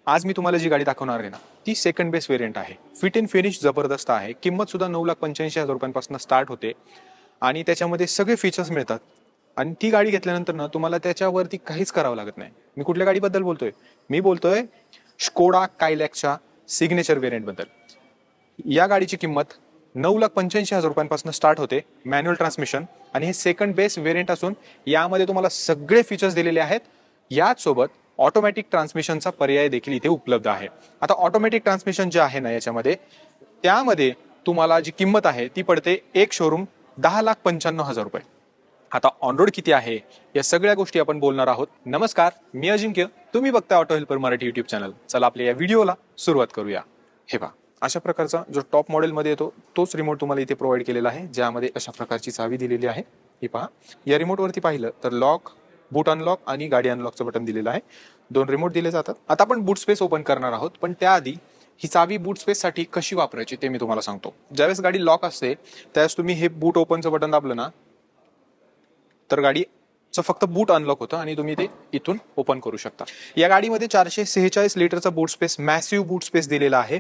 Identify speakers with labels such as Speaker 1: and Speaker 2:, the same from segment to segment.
Speaker 1: आज मी तुम्हाला जी गाडी दाखवणार आहे ना, ती सेकंड बेस व्हेरियंट आहे. फिट अँड फिनिश जबरदस्त आहे. किंमत सुद्धा 9,85,000 रुपयांपासून स्टार्ट होते आणि त्याच्यामध्ये सगळे फीचर्स मिळतात. आणि ती गाडी घेतल्यानंतर ना तुम्हाला त्याच्यावरती काहीच करावं लागत नाही. मी कुठल्या गाडीबद्दल बोलतोय? मी बोलतोय स्कोडा कायलॅकच्या सिग्नेचर व्हेरियंट बद्दल. या गाडीची किंमत 9,85,000 रुपयांपासून स्टार्ट होते. मॅन्युअल ट्रान्समिशन आणि हे सेकंड बेस व्हेरियंट असून यामध्ये तुम्हाला सगळे फीचर्स दिलेले आहेत. याच सोबत ऑटोमॅटिक ट्रान्समिशनचा पर्याय देखील इथे उपलब्ध आहे. आता ऑटोमॅटिक ट्रान्समिशन जे आहे ना याच्यामध्ये, त्यामध्ये तुम्हाला जी किंमत आहे ती पडते एक शोरूम 10,95,000 रुपये. आता ऑन रोड किती आहे या सगळ्या गोष्टी आपण बोलणार आहोत. नमस्कार, मी अजिंक्य, तुम्ही बघता auto helper Marathi YouTube channel. चला आपल्या या व्हिडिओला सुरुवात करूया. हे पहा, अशा प्रकारचा जो टॉप मॉडेलमध्ये येतो तोच रिमोट तुम्हाला इथे प्रोव्हाइड केलेला आहे, ज्यामध्ये अशा प्रकारची चावी दिलेली आहे. हे पहा, या रिमोटवरती पाहिलं तर लॉक, बूट अनलॉक आणि गाडी अनलॉकचं बटन दिलेलं आहे. 2 रिमोट दिले जातात. आता आपण बूट स्पेस ओपन करणार आहोत, पण त्याआधी ही चावी बूट स्पेससाठी कशी वापरायची ते मी तुम्हाला सांगतो. ज्यावेळेस गाडी लॉक असते त्यावेळेस तुम्ही हे बूट ओपनचं बटन दाबलं ना तर गाडीचं फक्त बूट अनलॉक होतं आणि तुम्ही ते इथून ओपन करू शकता. या गाडीमध्ये 446 लिटरचा बूट स्पेस, मॅसिव्ह बूट स्पेस दिलेला आहे.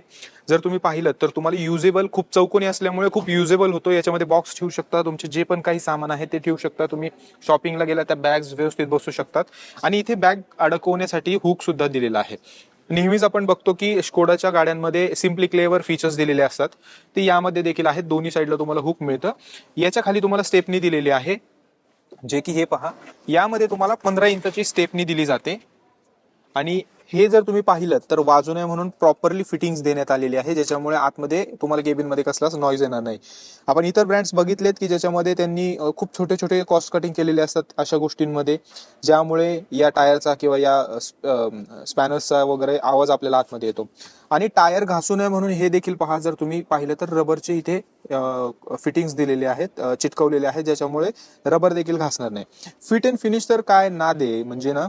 Speaker 1: जर तुम्ही पाहिलं तर तुम्हाला युजेबल, खूप चौकोनी असल्यामुळे खूप युजेबल होतो. याच्यामध्ये बॉक्स ठेवू शकता, तुमचे जे पण काही सामान आहे ते ठेवू शकता. तुम्ही शॉपिंगला गेला त्या बॅग्स व्यवस्थित बसू शकतात. आणि इथे बॅग अडकवण्यासाठी हुक सुद्धा दिलेला आहे. नेहमीच आपण बघतो की स्कोडाच्या गाड्यांमध्ये सिम्पली क्लेवर फीचर्स दिलेले असतात, ते यामध्ये देखील आहेत. दोन्ही साईडला तुम्हाला हुक मिळतं. याच्या खाली तुम्हाला स्टेपनी दिलेली आहे, जे की हे पहा, यामध्ये तुम्हाला 15 इंचाची स्टेपनी दिली जाते. आणि हे जर तुम्ही पाहिलं तर वाजू नये म्हणून प्रॉपरली फिटिंग्स देण्यात आलेली आहे, ज्याच्यामुळे आतमध्ये तुम्हाला केबिनमध्ये कसलाच नॉईज येणार नाही. आपण इतर ब्रँड्स बघितलेत की ज्याच्यामध्ये त्यांनी खूप छोटे छोटे कॉस्ट कटिंग केलेले असतात अशा गोष्टींमध्ये, ज्यामुळे या टायरचा किंवा या स्पॅनर्सचा वगैरे आवाज आपल्याला आतमध्ये येतो. आणि टायर घासू नये म्हणून हे देखील पहा, जर तुम्ही पाहिलं तर रबरचे इथे फिटिंग्स दिलेले आहेत, चिटकवलेले आहेत, ज्याच्यामुळे रबर देखील घासणार नाही. फिट अँड फिनिश तर काय ना दे, म्हणजे ना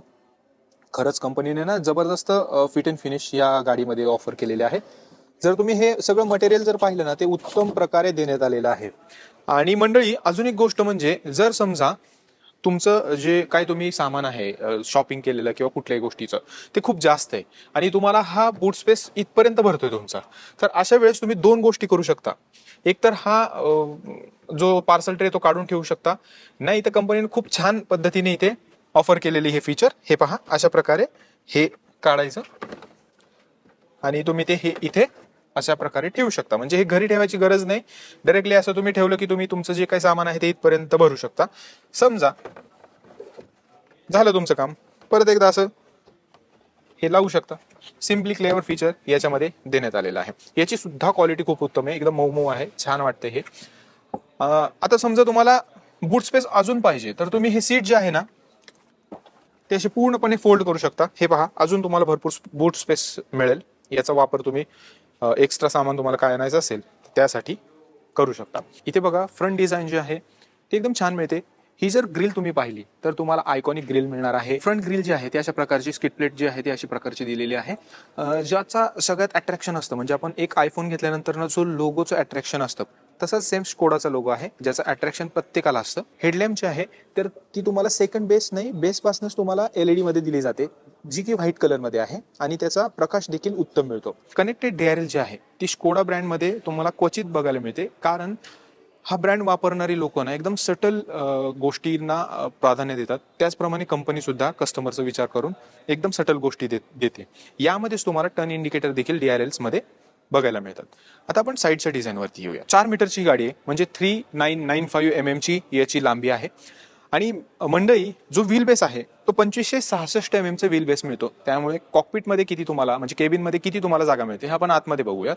Speaker 1: खरंच कंपनीने ना जबरदस्त फिट अँड फिनिश या गाडीमध्ये ऑफर केलेले आहे. जर तुम्ही हे सगळं मटेरियल जर पाहिलं ना, ते उत्तम प्रकारे देण्यात आलेलं आहे. आणि मंडळी, अजून एक गोष्ट म्हणजे, जर समजा तुमचं जे काय तुम्ही सामान आहे शॉपिंग केलेलं किंवा कुठल्याही गोष्टीचं, ते खूप जास्त आहे आणि तुम्हाला हा बूट स्पेस इथपर्यंत भरतोय तुमचा, तर अशा वेळेस तुम्ही 2 गोष्टी करू शकता. एक तर हा जो पार्सल ट्रे तो काढून ठेवू शकता, नाही तर कंपनीने खूप छान पद्धतीने इथे ऑफर केलेली हे फीचर. हे पहा, अशा प्रकारे हे काढायचं आणि तुम्ही ते हे इथे अशा प्रकारे ठेवू शकता. म्हणजे हे घरी ठेवायची गरज नाही, डायरेक्टली असं तुम्ही ठेवलं की तुम्ही तुमचं जे काही सामान आहे ते इथपर्यंत भरू शकता. समजा झालं तुमचं काम, परत एकदा असं हे लावू शकता. सिम्पली क्लेवर फीचर याच्यामध्ये देण्यात आलेलं आहे. याची सुद्धा क्वालिटी खूप उत्तम आहे, एकदम मऊ मऊ आहे, छान वाटते हे. आता समजा तुम्हाला बूट स्पेस अजून पाहिजे तर तुम्ही हे सीट जे आहे ना ते असे पूर्णपणे फोल्ड करू शकता. हे पहा, अजून तुम्हाला भरपूर बूट स्पेस मिळेल. याचा वापर तुम्ही एक्स्ट्रा सामान तुम्हाला काय आणायचं असेल त्यासाठी करू शकता. इथे बघा, फ्रंट डिझाईन जे आहे ते एकदम छान मिळते. ही जर ग्रिल तुम्ही पाहिली तर तुम्हाला आयकॉनिक ग्रिल मिळणार आहे. फ्रंट ग्रिल जी आहे ती अशा प्रकारची, स्किट प्लेट जी आहे ती अशी प्रकारची दिलेली आहे. ज्याचा सगळ्यात अट्रॅक्शन असतं, म्हणजे आपण एक आयफोन घेतल्यानंतर जो लोगोचं अट्रॅक्शन असतं, तसंच सेम स्कोडाचा लोगो आहे, ज्याचं अट्रॅक्शन प्रत्येकाला असतं. हेडलॅम्प जी आहे तर ती तुम्हाला सेकंड बेस नाही, बेस पासूनच तुम्हाला एलईडी मध्ये दिली जाते, जी की व्हाईट कलर मध्ये आहे आणि त्याचा प्रकाश देखील उत्तम मिळतो. कनेक्टेड डीआरएल जी आहे ती स्कोडा ब्रँड मध्ये तुम्हाला क्वचित बघायला मिळते, कारण हा ब्रँड वापरणारी लोक ना एकदम सटल गोष्टींना प्राधान्य देतात. त्याचप्रमाणे कंपनी सुद्धा कस्टमरचा विचार करून एकदम सटल गोष्टी देते. यामध्येच तुम्हाला टर्न इंडिकेटर देखील डीआरएल्स मध्ये बघायला मिळतात. आता आपण साईडच्या डिझाईनवरती येऊया. 4 मीटरची गाडी आहे, म्हणजे 3995 ची याची लांबी आहे. आणि मंडळी, जो व्हील बेस आहे तो 2566 चा व्हील बेस मिळतो. त्यामुळे कॉकपिटमध्ये किती तुम्हाला, म्हणजे केबिनमध्ये किती तुम्हाला जागा मिळते हे आपण आतमध्ये बघूयात.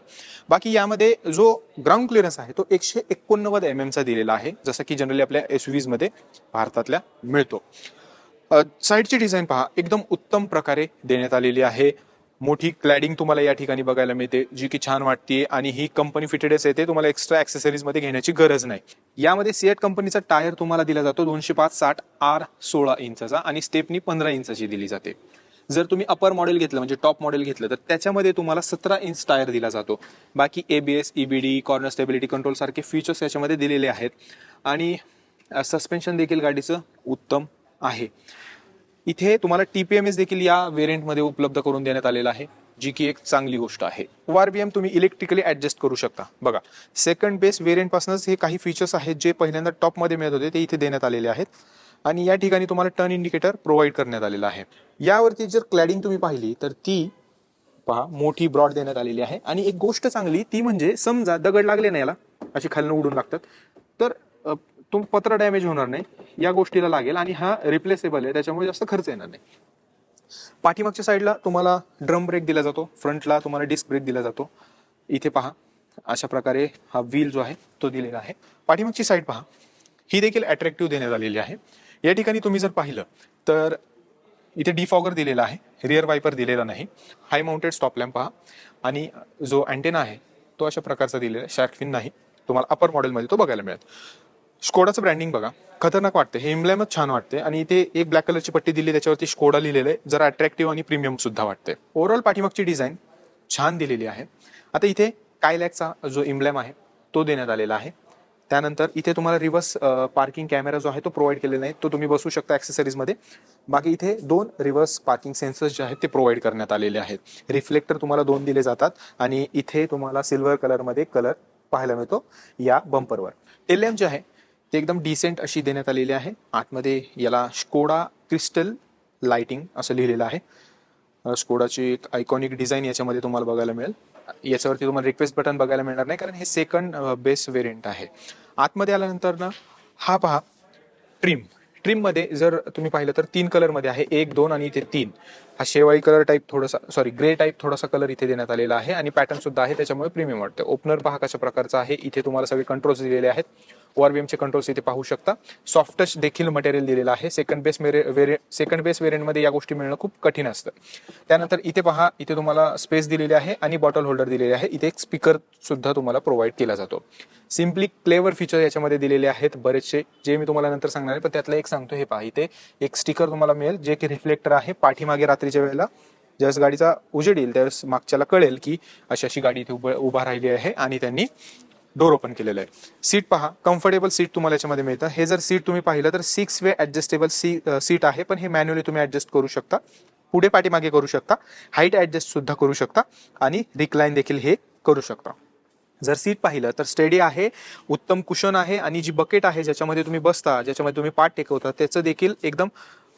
Speaker 1: बाकी यामध्ये जो ग्राउंड क्लिअरन्स आहे तो 189 चा दिलेला आहे, जसं की जनरली आपल्या एसयूव्हीज मध्ये भारतातल्या मिळतो. साईडची डिझाईन पहा, एकदम उत्तम प्रकारे देण्यात आलेली आहे. मोठी क्लॅडिंग तुम्हाला या ठिकाणी बघायला मिळते, जी की छान वाटते. आणि ही कंपनी फिटेडच येते, तुम्हाला एक्स्ट्रा ऍक्सेसरीज मध्ये घेण्याची गरज नाही. यामध्ये सिएट कंपनीचा टायर तुम्हाला दिला जातो 205/60 R16 इंचचा आणि स्टेपनी 15 इंचची दिली जाते. जर तुम्ही अपर मॉडेल घेतलं, म्हणजे टॉप मॉडेल घेतलं, तर त्याच्यामध्ये तुम्हाला 17 इंच टायर दिला जातो. बाकी ABS, EBD, corner stability control सारखे फीचर्स याच्यामध्ये दिलेले आहेत. आणि सस्पेन्शन देखील गाडीचं उत्तम आहे. इथे तुम्हाला टीपीएमएस देखील या व्हेरियंटमध्ये उपलब्ध करून देण्यात आलेला आहे. जी की एक चांगली गोष्ट आहे. ORVM तुम्ही इलेक्ट्रिकली ऍडजस्ट करू शकता. बघा, सेकंड बेस व्हेरियंट पासूनच हे काही फीचर्स आहेत जे पहिल्यांदा टॉपमध्ये मिळत होते ते इथे देण्यात आलेले आहेत. आणि या ठिकाणी तुम्हाला टर्न इंडिकेटर प्रोव्हाइड करण्यात आलेला आहे. यावरती जर क्लॅडिंग तुम्ही पाहिली तर ती पहा मोठी ब्रॉड देण्यात आलेली आहे. आणि एक गोष्ट चांगली ती म्हणजे समजा दगड लागले ना याला, अशी खालनं उडून लागतात, तर पत्र डॅमेज होणार नाही, या गोष्टीला लागेल. आणि हा रिप्लेसेबल आहे, त्याच्यामुळे जास्त खर्च येणार नाही. पाठीमागच्या साईडला तुम्हाला ड्रम ब्रेक दिला जातो, फ्रंटला तुम्हाला डिस्क ब्रेक दिला जातो. इथे पहा अशा प्रकारे हा व्हील जो आहे तो दिलेला आहे. पाठीमागची साईड पहा, ही देखील अट्रॅक्टिव्ह देण्यात आलेली आहे. या ठिकाणी तुम्ही जर पाहिलं तर इथे डिफॉगर दिलेला आहे, रिअर वायपर दिलेला नाही. हाय माउंटेड स्टॉप लॅम्प पहा, आणि जो अँटेना आहे तो अशा प्रकारचा दिलेला आहे, शार्क फिन नाही. तुम्हाला अपर मॉडेलमध्ये तो बघायला मिळेल. स्कोडाचं ब्रँडिंग बघा, खतरनाक वाटते, हे एम्ब्लेमच छान वाटते. आणि इथे एक ब्लॅक कलरची पट्टी दिली, त्याच्यावरती स्कोडा लिहिलेलं आहे, जरा अट्रॅक्टिव्ह आणि प्रीमियम सुद्धा वाटते. ओव्हरऑल पाठीमागची डिझाईन छान दिलेली आहे. आता इथे कायलॅकचा जो एम्ब्लेम आहे तो देण्यात आलेला आहे. त्यानंतर इथे तुम्हाला रिव्हर्स पार्किंग कॅमेरा जो आहे तो प्रोव्हाइड केलेला आहे, तो तुम्ही बसू शकता ॲक्सेसरीजमध्ये. बाकी इथे 2 रिव्हर्स पार्किंग सेन्सर्स जे आहेत ते प्रोव्हाइड करण्यात आलेले आहेत. रिफ्लेक्टर तुम्हाला 2 दिले जातात. आणि इथे तुम्हाला सिल्वर कलरमध्ये कलर पाहायला मिळतो या बंपरवर. टेल लॅम्प जे आहे ते एकदम डिसेंट अशी देण्यात आलेली आहे. आतमध्ये याला स्कोडा क्रिस्टल लाइटिंग असं लिहिलेलं आहे. स्कोडाची एक आयकॉनिक डिझाईन याच्यामध्ये तुम्हाला बघायला मिळेल. याच्यावरती तुम्हाला रिक्वेस्ट बटन बघायला मिळणार नाही, कारण हे सेकंड बेस व्हेरियंट आहे. आतमध्ये आल्यानंतर ना हा पहा ट्रिम मध्ये जर तुम्ही पाहिलं तर 3 कलरमध्ये आहे, 1, 2 आणि इथे 3. हा शेवाळी कलर टाईप थोडासा, सॉरी ग्रे टाईप थोडासा कलर इथे देण्यात आलेला आहे. आणि पॅटर्न सुद्धा आहे, त्याच्यामुळे प्रीमियम वाटते. ओपनर पहा कशा प्रकारचा आहे, इथे तुम्हाला सगळे कंट्रोल्स दिलेले आहेत. ORVMचे कंट्रोल्स इथे पाहू शकता. सॉफ्ट टच देखील मटेरियल दिलेलं आहे. सेकंड बेस व्हेरियंटमध्ये या गोष्टी मिळणं खूप कठीण असतं. त्यानंतर इथे पहा, इथे तुम्हाला स्पेस दिलेली आहे आणि बॉटल होल्डर दिलेले आहे. इथे एक स्पीकर सुद्धा तुम्हाला प्रोव्हाइड केला जातो. सिम्पली क्लेवर फीचर याच्यामध्ये दिलेले आहेत बरेचसे, जे मी तुम्हाला नंतर सांगणार आहे, पण त्यातलं एक सांगतो. हे पहा, इथे एक स्टिकर तुम्हाला मिळेल जे की रिफ्लेक्टर आहे. पाठीमागे रात्रीच्या वेळेला ज्यावेळेस गाडीचा उजेड येईल त्यावेळेस मागच्याला कळेल की अशी अशी गाडी इथे उभा राहिली आहे आणि त्यांनी डोर ओपन केलेलं आहे. सीट पहा, कम्फर्टेबल सीट तुम्हाला याच्यामध्ये मिळतं. हे जर सीट तुम्ही पाहिलं तर 6 वे ऍडजस्टेबल सीट आहे, पण हे मॅन्युअली तुम्ही ऍडजस्ट करू शकता, पुढे पाठीमागे करू शकता, हाईट ऍडजस्ट सुद्धा करू शकता आणि रिक्लाइन देखील हे करू शकता. जर सीट पाहिलं तर स्टेडी आहे, उत्तम कुशन आहे. आणि जी बकेट आहे ज्याच्यामध्ये तुम्ही बसता, ज्याच्यामध्ये तुम्ही पाठ टेकवता, त्याचं देखील एकदम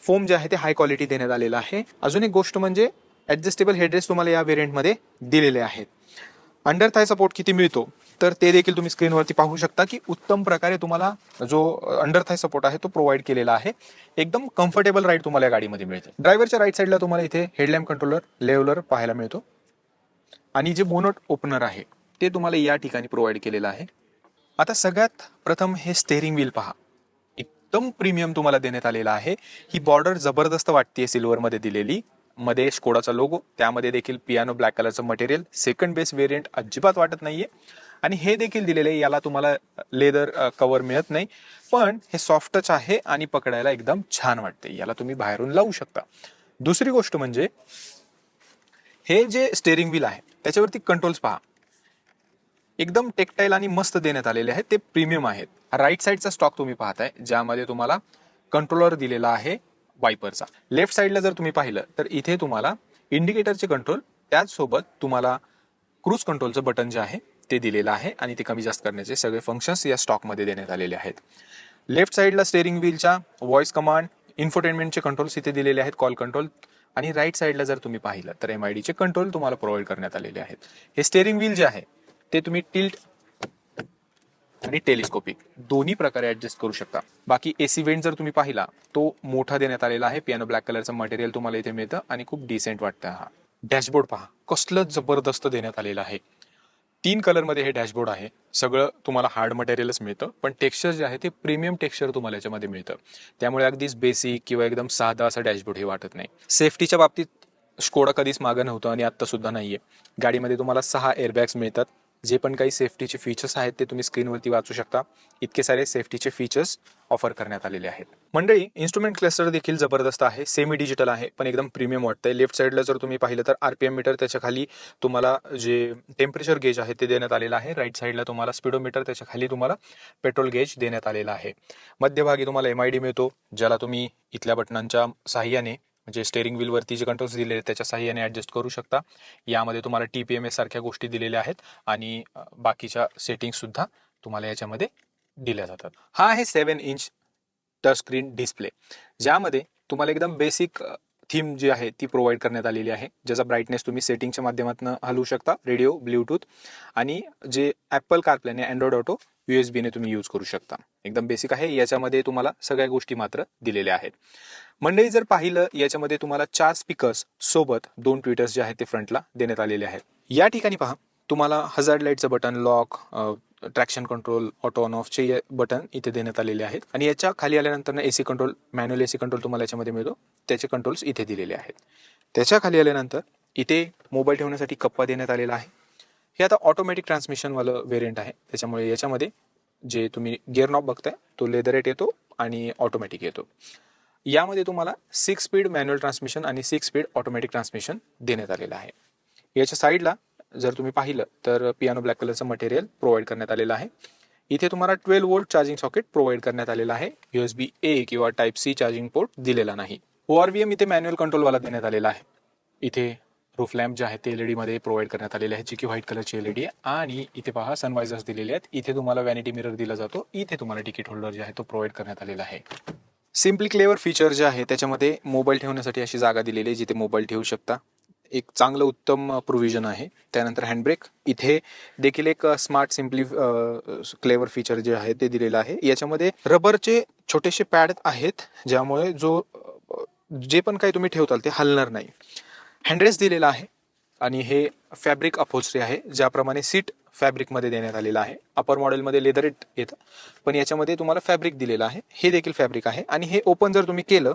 Speaker 1: फोम जे आहे ते हाय क्वालिटी देण्यात आलेलं आहे. अजून एक गोष्ट म्हणजे ऍडजस्टेबल हेडरेस्ट तुम्हाला या व्हेरियंटमध्ये दिलेले आहेत. अंडर थाय सपोर्ट किती मिळतो तर ते देखील तुम्ही स्क्रीनवरती पाहू शकता की उत्तम प्रकारे तुम्हाला जो अंडर थाय सपोर्ट आहे तो प्रोव्हाइड केलेला आहे. एकदम कम्फर्टेबल राईड तुम्हाला या गाडीमध्ये मिळते. ड्रायव्हरच्या राईट साईडला तुम्हाला इथे हेडलॅम्प कंट्रोलर लेवलर पाहायला मिळतो. आणि जे बोनट ओपनर आहे ते तुम्हाला या ठिकाणी प्रोव्हाइड केलेलं आहे. आता सगळ्यात प्रथम हे स्टेअरिंग व्हील पहा, एकदम प्रीमियम तुम्हाला देण्यात आलेला आहे. ही बॉर्डर जबरदस्त वाटते सिल्वरमध्ये दिलेली, मध्ये स्कोडाचा लोगो, त्यामध्ये देखील पियानो ब्लॅक कलरचं मटेरियल. सेकंड बेस व्हेरियंट अजिबात वाटत नाहीये. आणि हे देखील दिलेले, याला तुम्हाला लेदर कव्हर मिळत नाही, पण हे सॉफ्ट टच आहे आणि पकडायला एकदम छान वाटते. याला तुम्ही बाहेरून लावू शकता. दुसरी गोष्ट म्हणजे हे जे स्टेअरिंग व्हील आहे त्याच्यावरती कंट्रोल्स पहा, एकदम टेक्टाईल आणि मस्त देण्यात आलेले आहेत, ते प्रीमियम आहेत. राईट साईडचा स्टॉक तुम्ही पाहताय, ज्यामध्ये तुम्हाला कंट्रोलर दिलेला आहे वायपरचा. लेफ्ट साईडला जर तुम्ही पाहिलं तर इथे तुम्हाला इंडिकेटरचे कंट्रोल, त्याचसोबत तुम्हाला क्रूज कंट्रोलचं बटन जे आहे ते दिलेलं आहे. आणि ते कमी जास्त करण्याचे सगळे फंक्शन्स या स्टॉकमध्ये देण्यात आलेले आहेत. लेफ्ट साईडला स्टेअरिंग व्हीलच्या व्हॉइस कमांड, इन्फोटेनमेंटचे कंट्रोल्स इथे दिलेले आहेत, कॉल कंट्रोल. आणि राईट साईडला जर तुम्ही पाहिलं तर MIDचे कंट्रोल तुम्हाला प्रोव्हाइड करण्यात आलेले आहेत. हे स्टेअरिंग व्हील जे आहे ते तुम्ही टिल्ट आणि टेलिस्कोपिक दोन्ही प्रकारे ऍडजस्ट करू शकता. बाकी AC वेंट जर तुम्ही पाहिला तो मोठा देण्यात आलेला आहे. पियानो ब्लॅक कलरचं मटेरियल तुम्हाला इथे मिळतं आणि खूप डिसेंट वाटतं. हा डॅशबोर्ड पहा, कसलं जबरदस्त देण्यात आलेलं आहे. 3 कलरमध्ये हे डॅशबोर्ड आहे. सगळं तुम्हाला हार्ड मटेरियलच मिळतं, पण टेक्स्चर जे आहे ते प्रीमियम टेक्स्चर तुम्हाला याच्यामध्ये मिळतं. त्यामुळे अगदीच बेसिक किंवा एकदम साधा असं डॅशबोर्ड हे वाटत नाही. सेफ्टीच्या बाबतीत स्कोडा कधीच मागं नव्हतं आणि आत्ता सुद्धा नाहीये. गाडीमध्ये तुम्हाला 6 एअरबॅग्स मिळतात. जे पण काही सेफ्टीचे फीचर्स आहेत ते तुम्ही स्क्रीनवरती वाचू शकता. इतके सारे सेफ्टीचे फीचर्स ऑफर करण्यात आलेले आहेत. मंडळी, इन्स्ट्रुमेंट क्लस्टर देखील जबरदस्त आहे. सेमी डिजिटल आहे, पण एकदम प्रीमियम वाटतंय. लेफ्ट साईडला जर तुम्ही पाहिलं तर RPM मीटर, त्याच्या खाली तुम्हाला जे टेम्परेचर गेज आहे ते देण्यात आलेलं आहे. राईट साईडला तुम्हाला स्पीडोमीटर, त्याच्या खाली तुम्हाला पेट्रोल गेज देण्यात आलेला आहे. मध्यभागी तुम्हाला MID मिळतो, ज्याला तुम्ही इथल्या बटनांच्या साहाय्याने म्हणजे स्टेअरिंग व्हीलवरती जे कंट्रोल्स दिलेले आहेत त्याच्या साहाय्याने ॲडजस्ट करू शकता. यामध्ये तुम्हाला TPMS सारख्या गोष्टी दिलेल्या आहेत आणि बाकीच्या सेटिंग्ससुद्धा तुम्हाला याच्यामध्ये दिल्या जातात. हा आहे 7 इंच टच स्क्रीन डिस्प्ले, ज्यामध्ये तुम्हाला एकदम बेसिक थीम जी आहे ती प्रोव्हाइड करण्यात आलेली आहे, ज्याचा ब्राईटनेस तुम्ही सेटिंगच्या माध्यमातून हलवू शकता, रेडिओ, ब्ल्यूटूथ आणि जे ॲपल कारप्ले आणि अँड्रॉइड ऑटो USB ने तुम्ही यूज करू शकता. एकदम बेसिक आहे. याच्यामध्ये तुम्हाला सगळ्या गोष्टी मात्र दिलेल्या आहेत. मंडळी जर पाहिलं याच्यामध्ये तुम्हाला 4 स्पीकर्स सोबत 2 ट्विटर्स जे आहेत ते फ्रंटला देण्यात आलेले आहेत. या ठिकाणी पहा तुम्हाला हजार्ड लाईटचं button, lock, traction control, auto on ऑफचे बटन इथे देण्यात आलेले आहेत आणि याच्या खाली आल्यानंतर AC control, manual AC control तुम्हाला याच्यामध्ये मिळतो, त्याचे कंट्रोल्स इथे दिलेले आहेत. त्याच्या खाली आल्यानंतर इथे मोबाईल ठेवण्यासाठी कप्पा देण्यात आलेला आहे. हे आता ऑटोमॅटिक ट्रान्समिशनवालं व्हेरियंट आहे, त्याच्यामुळे याच्यामध्ये जे तुम्ही गिअर नॉब बघताय तो लेदरेट येतो आणि ऑटोमॅटिक येतो. यामध्ये तुम्हाला 6 स्पीड मॅन्युअल ट्रान्समिशन आणि 6 स्पीड ऑटोमॅटिक ट्रान्समिशन देण्यात आलेलं आहे. याच्या साईडला जर तुम्ही पाहिलं तर पियानो ब्लॅक कलरचं मटेरियल प्रोव्हाइड करण्यात आलेलं आहे. इथे तुम्हाला 12 वोल्ट चार्जिंग सॉकेट प्रोव्हाइड करण्यात आलेलं आहे. USB-A किंवा Type-C चार्जिंग पोर्ट दिलेला नाही. ORVM इथे मॅन्युअल कंट्रोलवाला देण्यात आलेला आहे. इथे रूफ लॅम्प जे आहे ते LED मध्ये प्रोव्हाइड करण्यात आलेले आहे, जी की व्हाईट कलरची LED आहे. आणि इथे पहा सनवायझर्स दिलेले आहेत. इथे तुम्हाला वॅनिटी मिरर दिला जातो. इथे तुम्हाला तिकीट होल्डर जे आहे तो प्रोव्हाइड करण्यात आलेला आहे. सिम्पली क्लेवर फीचर जे आहे त्याच्यामध्ये मोबाईल ठेवण्यासाठी अशी जागा दिलेली आहे जिथे मोबाईल ठेवू शकता. एक चांगलं उत्तम प्रोव्हिजन आहे. त्यानंतर हँडब्रेक, इथे देखील एक स्मार्ट सिम्पली क्लेवर फीचर जे आहे ते दिलेलं आहे. याच्यामध्ये रबरचे छोटेसे पॅड आहेत, ज्यामुळे जे पण काही तुम्ही ठेवताल ते हलणार नाही. हँडरेस्ट दिलेला आहे आणि हे फॅब्रिक अपहोल्स्ट्री आहे, ज्याप्रमाणे सीट फॅब्रिकमध्ये देण्यात आलेला आहे. अपर मॉडेलमध्ये लेदरेट येतं, पण याच्यामध्ये तुम्हाला फॅब्रिक दिलेलं आहे. हे देखील फॅब्रिक आहे आणि हे ओपन जर तुम्ही केलं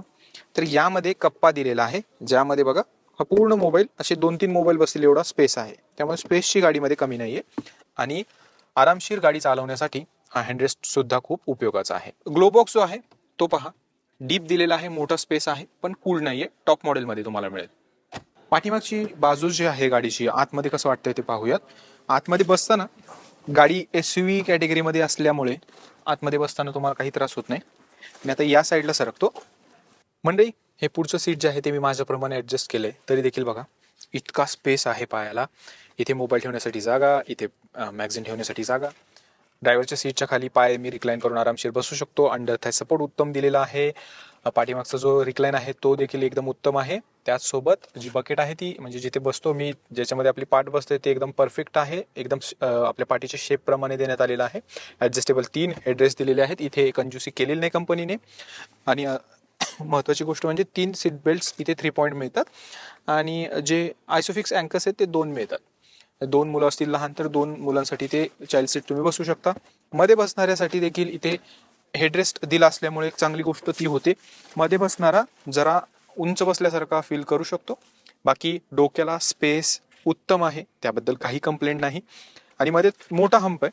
Speaker 1: तर यामध्ये कप्पा दिलेला आहे, ज्यामध्ये बघा हा पूर्ण मोबाईल, असे 2-3 मोबाईल बसतील एवढा स्पेस आहे. त्यामुळे स्पेसची गाडीमध्ये कमी नाहीये आणि आरामशीर गाडी चालवण्यासाठी हा हँडरेस्ट सुद्धा खूप उपयोगाचा आहे. ग्लो बॉक्स जो आहे तो पहा, डीप दिलेला आहे, मोठा स्पेस आहे, पण कूल नाहीये. टॉप मॉडेलमध्ये तुम्हाला मिळेल. पाठीमागची बाजू जी आहे गाडीची, आतमध्ये कसं वाटतंय ते पाहूयात. आतमध्ये बसताना गाडी SUV कॅटेगरीमध्ये असल्यामुळे आतमध्ये बसताना तुम्हाला काही त्रास होत नाही. मी आता या साईडला सरकतो. मंडळी हे पुढचं सीट जे आहे ते मी माझ्याप्रमाणे ॲडजस्ट केलंय, तरी देखील बघा इतका स्पेस आहे पायाला. इथे मोबाईल ठेवण्यासाठी जागा, इथे मॅगझिन ठेवण्यासाठी जागा. ड्रायव्हरच्या सीटच्या खाली पाय मी रिक्लाइन करून आरामशीर बसू शकतो. अंडर थाय सपोर्ट उत्तम दिलेला आहे. पाठीमागचा जो रिक्लाइन आहे तो देखील एकदम उत्तम आहे. त्याचसोबत जी बकेट आहे ती, म्हणजे जिथे बसतो मी, ज्याच्यामध्ये आपली पाठ बसते ते एकदम परफेक्ट आहे. एकदम आपल्या पाठीच्या शेप प्रमाणे देण्यात आलेला आहे. ॲडजस्टेबल 3 हेडरेस्ट दिलेले आहेत. इथे कंजूसी केलेली नाही कंपनीने. आणि महत्त्वाची गोष्ट म्हणजे 3 सीट बेल्ट्स इथे 3 पॉईंट मिळतात आणि जे आयसोफिक्स अँकर्स आहेत ते 2 मिळतात. 2 मुलं असतील लहान तर 2 मुलांसाठी ते चाइल्ड सीट तुम्ही बसू शकता. मध्ये बसणाऱ्यासाठी देखील इथे हेडरेस्ट दिला असल्यामुळे एक चांगली गोष्ट ती होते, मध्ये बसणारा जरा उंच बसल्यासारखा फील करू शकतो. बाकी डोक्याला स्पेस उत्तम आहे, त्याबद्दल काही कंप्लेंट नाही. आणि मध्ये मोठा हंप आहे,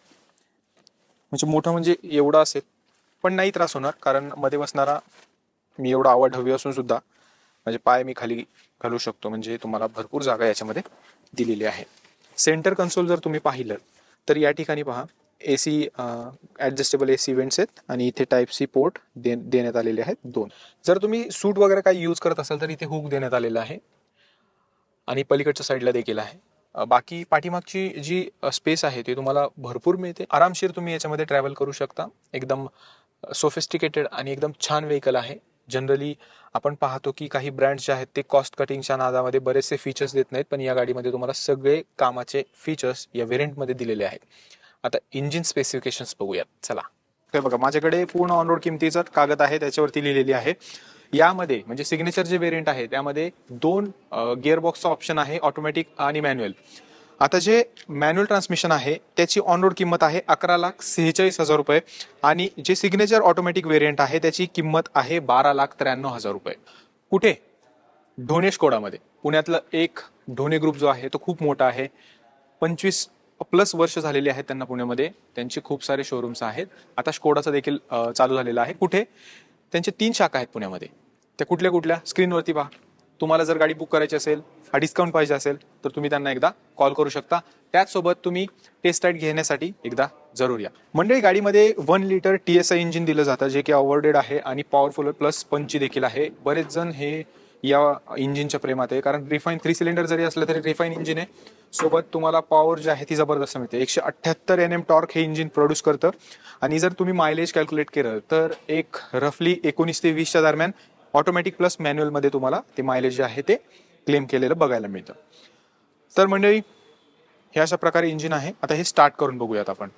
Speaker 1: म्हणजे मोठा म्हणजे एवढा असेल पण नाही त्रास होणार, कारण मध्ये बसणारा मी एवढा आवड हवी असून सुद्धा म्हणजे पाय मी खाली घालू शकतो. म्हणजे तुम्हाला भरपूर जागा याच्यामध्ये दिलेली आहे. सेंटर कन्सोल जर तुम्ही पाहिलं तर या ठिकाणी पहा AC ॲडजस्टेबल AC वेंट्स आहेत आणि इथे Type-C पोर्ट देण्यात आलेले आहेत 2. जर तुम्ही सूट वगैरे काही यूज करत असाल तर इथे हुक देण्यात आलेला आहे आणि पलीकडच्या साईडला देखील आहे. बाकी पाठीमागची जी स्पेस आहे ती तुम्हाला भरपूर मिळते. आरामशीर तुम्ही याच्यामध्ये ट्रॅव्हल करू शकता. एकदम सोफिस्टिकेटेड आणि एकदम छान व्हेकल आहे. जनरली आपण पाहतो की काही ब्रँड्स जे आहेत ते कॉस्ट कटिंगच्या नादामध्ये बरेचसे फीचर्स देत नाहीत, पण या गाडीमध्ये तुम्हाला सगळे कामाचे फीचर्स या व्हेरियंटमध्ये दिलेले आहेत. आता इंजिन स्पेसिफिकेशन्स बघूयात, चला. काय बघा, माझ्याकडे पूर्ण ऑनरोड किमतीचा कागद आहे, त्याच्यावरती लिहिलेली आहे. यामध्ये म्हणजे सिग्नेचर जे व्हेरियंट आहे त्यामध्ये 2 गिअरबॉक्सचा ऑप्शन आहे, ऑटोमॅटिक आणि मॅन्युअल. आता जे मॅन्युअल ट्रान्समिशन आहे त्याची ऑनरोड किंमत आहे 11,46,000 रुपये आणि जे सिग्नेचर ऑटोमॅटिक व्हेरियंट आहे त्याची किंमत आहे 12,93,000 रुपये. कुठे? ढोणे स्कोडामध्ये. पुण्यातलं एक ढोणे ग्रुप जो आहे तो खूप मोठा आहे. 25+ वर्ष झालेली आहेत त्यांना पुण्यामध्ये. त्यांचे खूप सारे शोरूम्स आहेत. आता स्कोडाचा देखील चालू झालेला आहे. कुठे? त्यांचे 3 शाखा आहेत पुण्यामध्ये. त्या कुठल्या कुठल्या? स्क्रीनवरती पहा. तुम्हाला जर गाडी बुक करायची असेल, हा डिस्काउंट पाहिजे असेल तर तुम्ही त्यांना एकदा कॉल करू शकता. त्याचसोबत तुम्ही टेस्ट राईड घेण्यासाठी एकदा जरूर या. मंडळी गाडीमध्ये 1 लिटर TSI इंजिन दिलं जातं, जे की अवॉर्डेड आहे आणि पॉवरफुल प्लस पंची देखील आहे. बरेच जण हे या इंजिनच्या प्रेमात आहे, कारण रिफाईन 3 सिलेंडर जरी असलं तरी रिफाईन इंजिन आहे, सोबत तुम्हाला पॉवर जी आहे ती जबरदस्त मिळते. 178 NM टॉर्क हे इंजिन प्रोड्यूस करतं. आणि जर तुम्ही मायलेज कॅल्क्युलेट केलं तर एक रफली 19 ते 20च्या दरम्यान ऑटोमॅटिक प्लस मॅन्युअलमध्ये तुम्हाला ते मायलेज जे आहे ते क्लेम केलेलं बघायला मिळतं. तर मंडळी, हे अशा प्रकारे इंजिन आहे. आता हे स्टार्ट करून बघूयात आपण.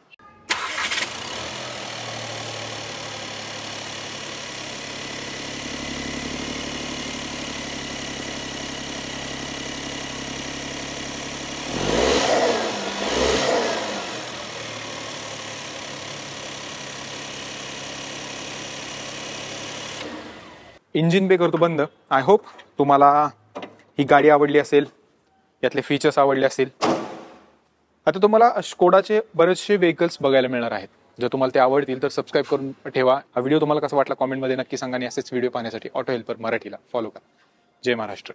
Speaker 1: इंजिन पे करतो बंद. आय होप तुम्हाला ही गाडी आवडली असेल, यातले फीचर्स आवडले असतील. आता तुम्हाला स्कोडाचे बरेचसे व्हेकल्स बघायला मिळणार आहेत. जर तुम्हाला ते आवडतील तर सबस्क्राईब करून ठेवा. हा व्हिडिओ तुम्हाला कसा वाटला कॉमेंटमध्ये नक्की सांगा आणि असेच व्हिडिओ पाहण्यासाठी ऑटो हेल्पर मराठीला फॉलो करा. जय महाराष्ट्र.